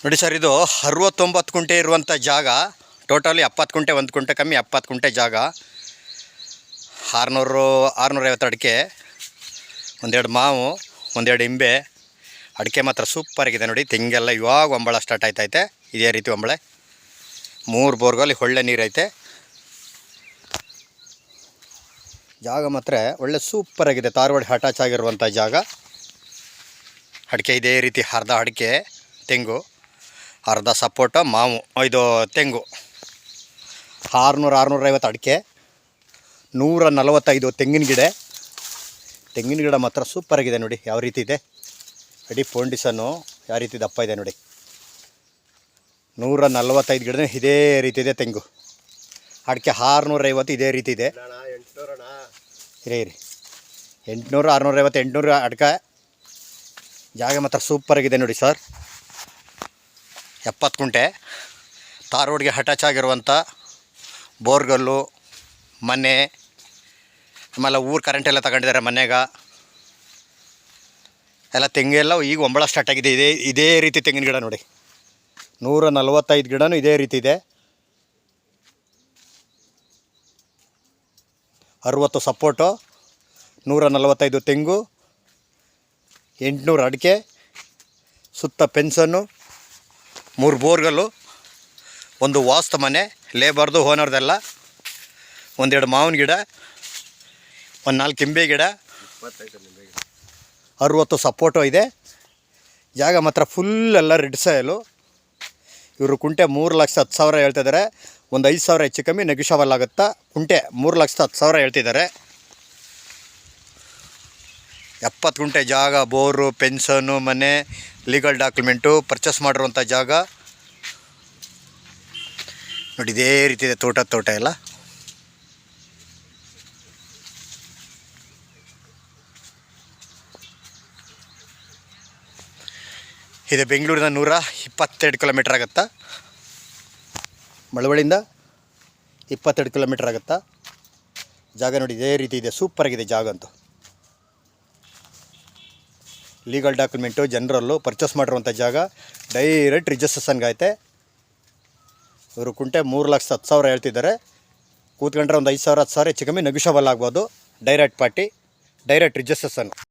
ನೋಡಿ ಸರ್, ಇದು 69 ಕುಂಟೆ ಇರುವಂಥ ಜಾಗ. ಟೋಟಲಿ 70 ಕುಂಟೆ, 1 ಕುಂಟೆ ಕಮ್ಮಿ 70 ಕುಂಟೆ ಜಾಗ. 650 ಅಡಿಕೆ, ಒಂದೆರಡು ಮಾವು, ಒಂದೆರಡು ಇಂಬೆ. ಅಡಿಕೆ ಮಾತ್ರ ಸೂಪರಾಗಿದೆ ನೋಡಿ. ತೆಂಗೆಲ್ಲ ಇವಾಗ ಒಂಬಳ ಸ್ಟಾರ್ಟ್ ಆಯ್ತೈತೆ. ಇದೇ ರೀತಿ ಒಂಬಳೆ 3 ಬೋರ್ಗಲ್ಲಿ ಒಳ್ಳೆ ನೀರೈತೆ. ಜಾಗ ಮಾತ್ರ ಒಳ್ಳೆ ಸೂಪರಾಗಿದೆ. ತಾರವಾಡಿ ಅಟ್ಯಾಚ್ ಆಗಿರುವಂಥ ಜಾಗ. ಅಡಿಕೆ ಇದೇ ರೀತಿ ಅರ್ಧ ಅಡಿಕೆ, ತೆಂಗು ಅರ್ಧ ಸಪೋಟ, ಮಾವು, ಇದು ತೆಂಗು. 650 ಅಡಿಕೆ, 145 ತೆಂಗಿನ ಗಿಡ. ತೆಂಗಿನ ಗಿಡ ಮಾತ್ರ ಸೂಪರಾಗಿದೆ ನೋಡಿ. ಯಾವ ರೀತಿ ಇದೆ ಅಡಿ ಫೌಂಡೇಶನ್ನು ಯಾವ ರೀತಿ ದಪ್ಪ ಇದೆ ನೋಡಿ. 145 ಗಿಡ ಇದೇ ರೀತಿ ಇದೆ ತೆಂಗು. ಅಡಿಕೆ 650 ಇದೇ ರೀತಿ ಇದೆ. ಇರಿ 800, 650, 800 ಅಡಿಕೆ. ಜಾಗ ಮಾತ್ರ ಸೂಪರಾಗಿದೆ ನೋಡಿ ಸರ್. 70 ಕುಂಟೆ, ತಾರ್ ರೋಡ್ಗೆ ಅಟ್ಯಾಚ್ ಆಗಿರುವಂಥ ಬೋರ್ಗಲ್ಲು, ಮನೆ, ಆಮೇಲೆ ಊರು ಕರೆಂಟ್ ಎಲ್ಲ ತಗೊಂಡಿದ್ದಾರೆ ಮನೆಗ. ಎಲ್ಲ ತೆಂಗೆಲ್ಲ ಈಗ ಒಂಬಳ ಸ್ಟಾರ್ಟ್ ಆಗಿದೆ. ಇದೇ ರೀತಿ ತೆಂಗಿನ ಗಿಡ ನೋಡಿ. 145 ಗಿಡನೂ ಇದೇ ರೀತಿ ಇದೆ. 60 ಸಪೋಟು, 145 ತೆಂಗು, 800 ಅಡಿಕೆ, ಸುತ್ತ ಪೆನ್ಷನ್ನು, 3 ಬೋರ್ಗಲ್ಲು, ಒಂದು ವಾಸ್ತು ಮನೆ, ಲೇಬರ್ದು ಓನರ್ದೆಲ್ಲ, ಒಂದೆರಡು ಮಾವಿನ ಗಿಡ, ಒಂದು 4 ಇಂಬೆ ಗಿಡ, 60 ಸಪೋಟೋ ಇದೆ. ಜಾಗ ಮಾತ್ರ ಫುಲ್ಲೆಲ್ಲ ರೆಡ್ ಸಾಯಲು. ಇವರು ಕುಂಟೆ 3,10,000 ಹೇಳ್ತಿದ್ದಾರೆ. ಒಂದು 5,000 ಹೆಚ್ಚು ಕಮ್ಮಿ ನೆಗೋಷಿಯಬಲ್ ಆಗುತ್ತಾ. ಕುಂಟೆ 3,10,000 ಹೇಳ್ತಿದ್ದಾರೆ. 70 ಗುಂಟೆ ಜಾಗ, ಬೋರು, ಪೆನ್ಷನ್ನು, ಮನೆ, ಲೀಗಲ್ ಡಾಕ್ಯುಮೆಂಟು, ಪರ್ಚೇಸ್ ಮಾಡಿರುವಂಥ ಜಾಗ ನೋಡಿ. ಇದೇ ರೀತಿ ಇದೆ ತೋಟ ಎಲ್ಲ. ಇದು ಬೆಂಗಳೂರಿನ 122 ಕಿಲೋಮೀಟ್ರ್ ಆಗುತ್ತಾ. ಮಳವಳ್ಳಿಯಿಂದ 22 ಕಿಲೋಮೀಟ್ರ್ ಆಗುತ್ತಾ. ಜಾಗ ನೋಡಿ ಇದೇ ರೀತಿ ಇದೆ. ಸೂಪರಾಗಿದೆ ಜಾಗ ಅಂತೂ. ಲೀಗಲ್ ಡಾಕ್ಯುಮೆಂಟು, ಜನರಲ್ಲು, ಪರ್ಚೇಸ್ ಮಾಡಿರುವಂಥ ಜಾಗ. ಡೈರೆಕ್ಟ್ ರಿಜಿಸ್ಟ್ರೇಷನ್ಗೆ ಐತೆ. ಇವರು ಕುಂಟೆ 3,10,000 ಹೇಳ್ತಿದ್ದಾರೆ. ಕೂತ್ಕೊಂಡ್ರೆ ಒಂದು 5,000, 10,000 ಹೆಚ್ಚು ಕಮ್ಮಿ ನೆಗೋಷಿಯಬಲ್ ಆಗ್ಬೋದು. Direct party, direct registration.